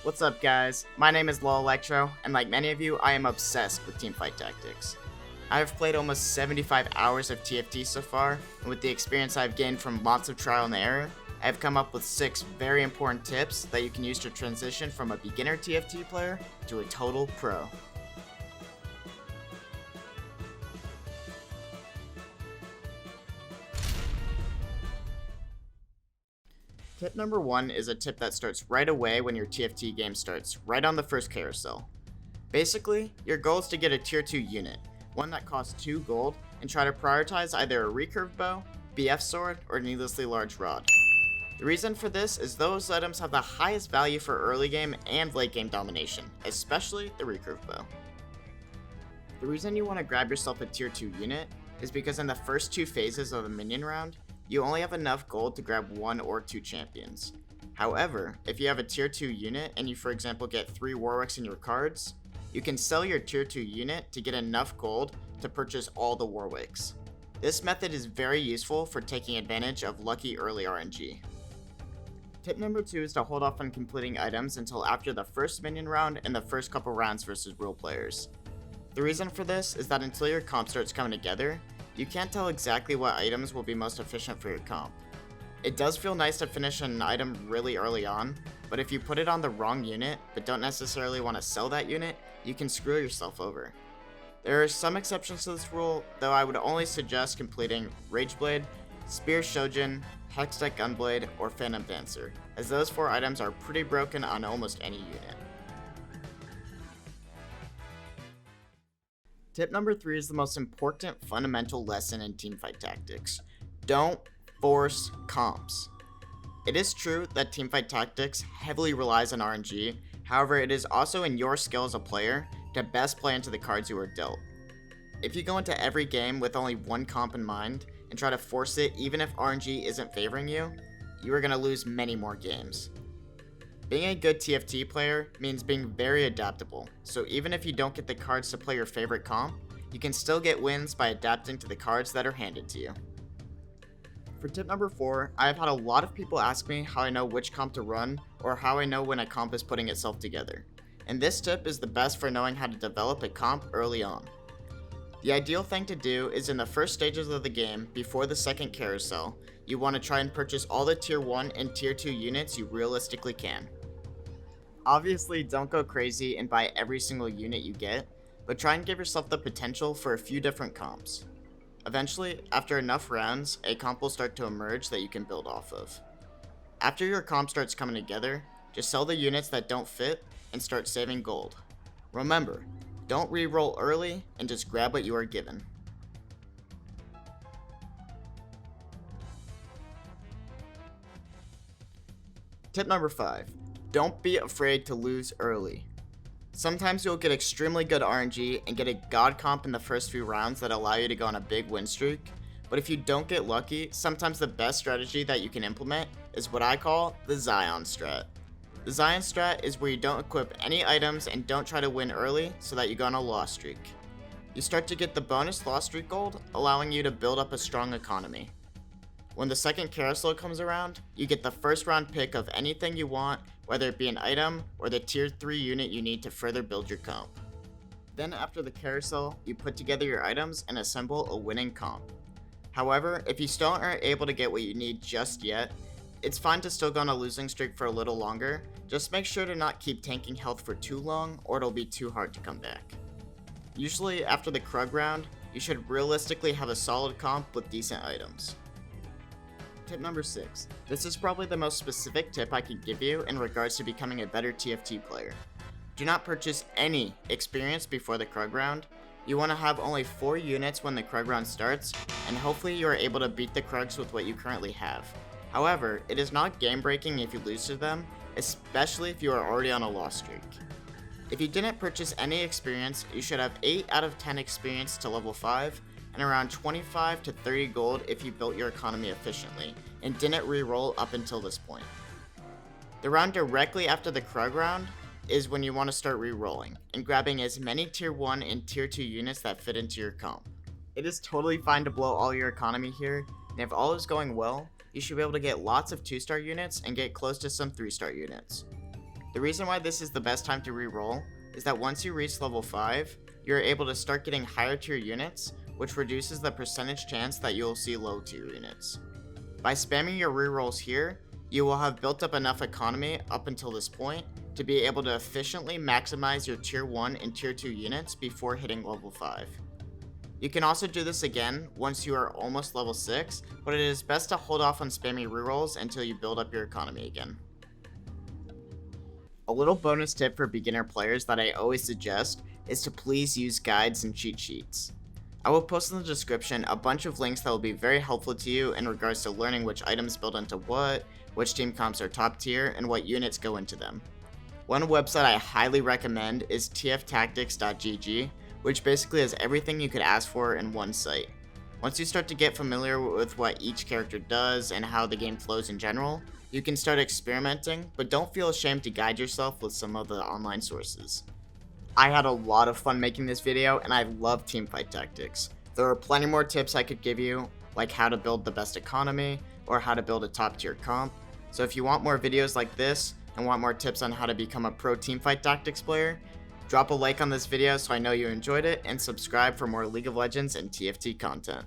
What's up, guys? My name is LolElekktro, and like many of you, I am obsessed with teamfight tactics. I have played almost 75 hours of TFT so far, and with the experience I've gained from lots of trial and error, I have come up with 6 very important tips that you can use to transition from a beginner TFT player to a total pro. Tip number 1 is a tip that starts right away when your TFT game starts, right on the first carousel. Basically, your goal is to get a tier 2 unit, one that costs 2 gold, and try to prioritize either a recurve bow, BF sword, or needlessly large rod. The reason for this is those items have the highest value for early game and late game domination, especially the recurve bow. The reason you want to grab yourself a tier 2 unit is because in the first 2 phases of the minion round, you only have enough gold to grab 1 or 2 champions. However, if you have a tier 2 unit and you for example get 3 Warwicks in your cards, you can sell your tier 2 unit to get enough gold to purchase all the Warwicks. This method is very useful for taking advantage of lucky early RNG. Tip number 2 is to hold off on completing items until after the first minion round and the first couple rounds versus real players. The reason for this is that until your comp starts coming together, you can't tell exactly what items will be most efficient for your comp. It does feel nice to finish an item really early on, but if you put it on the wrong unit but don't necessarily want to sell that unit, you can screw yourself over. There are some exceptions to this rule, though I would only suggest completing Rageblade, Spear Shojin, Hextech Gunblade, or Phantom Dancer, as those 4 items are pretty broken on almost any unit. Tip number 3 is the most important fundamental lesson in teamfight tactics. Don't force comps. It is true that teamfight tactics heavily relies on RNG, however it is also in your skill as a player to best play into the cards you are dealt. If you go into every game with only one comp in mind and try to force it even if RNG isn't favoring you, you are going to lose many more games. Being a good TFT player means being very adaptable, so even if you don't get the cards to play your favorite comp, you can still get wins by adapting to the cards that are handed to you. For tip number 4, I have had a lot of people ask me how I know which comp to run or how I know when a comp is putting itself together, and this tip is the best for knowing how to develop a comp early on. The ideal thing to do is in the first stages of the game, before the second carousel, you want to try and purchase all the tier 1 and tier 2 units you realistically can. Obviously, don't go crazy and buy every single unit you get, but try and give yourself the potential for a few different comps. Eventually, after enough rounds, a comp will start to emerge that you can build off of. After your comp starts coming together, just sell the units that don't fit and start saving gold. Remember, don't re-roll early and just grab what you are given. Tip number 5. Don't be afraid to lose early. Sometimes you'll get extremely good RNG and get a god comp in the first few rounds that allow you to go on a big win streak, but if you don't get lucky, sometimes the best strategy that you can implement is what I call the Zion strat. The Zion strat is where you don't equip any items and don't try to win early so that you go on a loss streak. You start to get the bonus loss streak gold, allowing you to build up a strong economy. When the second carousel comes around, you get the first round pick of anything you want, whether it be an item or the tier 3 unit you need to further build your comp. Then after the carousel, you put together your items and assemble a winning comp. However, if you still aren't able to get what you need just yet, it's fine to still go on a losing streak for a little longer, just make sure to not keep tanking health for too long or it'll be too hard to come back. Usually after the Krug round, you should realistically have a solid comp with decent items. Tip number 6. This is probably the most specific tip I could give you in regards to becoming a better TFT player. Do not purchase any experience before the Krug round. You want to have only 4 units when the Krug round starts, and hopefully you are able to beat the Krugs with what you currently have. However, it is not game breaking if you lose to them, especially if you are already on a loss streak. If you didn't purchase any experience, you should have 8 out of 10 experience to level 5, and around 25 to 30 gold if you built your economy efficiently, and didn't re-roll up until this point. The round directly after the Krug round is when you want to start re-rolling, and grabbing as many tier 1 and tier 2 units that fit into your comp. It is totally fine to blow all your economy here, and if all is going well, you should be able to get lots of 2-star units and get close to some 3-star units. The reason why this is the best time to reroll is that once you reach level 5, you're able to start getting higher tier units, which reduces the percentage chance that you will see low tier units. By spamming your rerolls here, you will have built up enough economy up until this point to be able to efficiently maximize your tier 1 and tier 2 units before hitting level 5. You can also do this again once you are almost level 6, but it is best to hold off on spamming rerolls until you build up your economy again. A little bonus tip for beginner players that I always suggest is to please use guides and cheat sheets. I will post in the description a bunch of links that will be very helpful to you in regards to learning which items build into what, which team comps are top tier, and what units go into them. One website I highly recommend is tftactics.gg, which basically has everything you could ask for in one site. Once you start to get familiar with what each character does and how the game flows in general, you can start experimenting, but don't feel ashamed to guide yourself with some of the online sources. I had a lot of fun making this video, and I love teamfight tactics. There are plenty more tips I could give you, like how to build the best economy, or how to build a top tier comp. So if you want more videos like this, and want more tips on how to become a pro teamfight tactics player, drop a like on this video so I know you enjoyed it, and subscribe for more League of Legends and TFT content.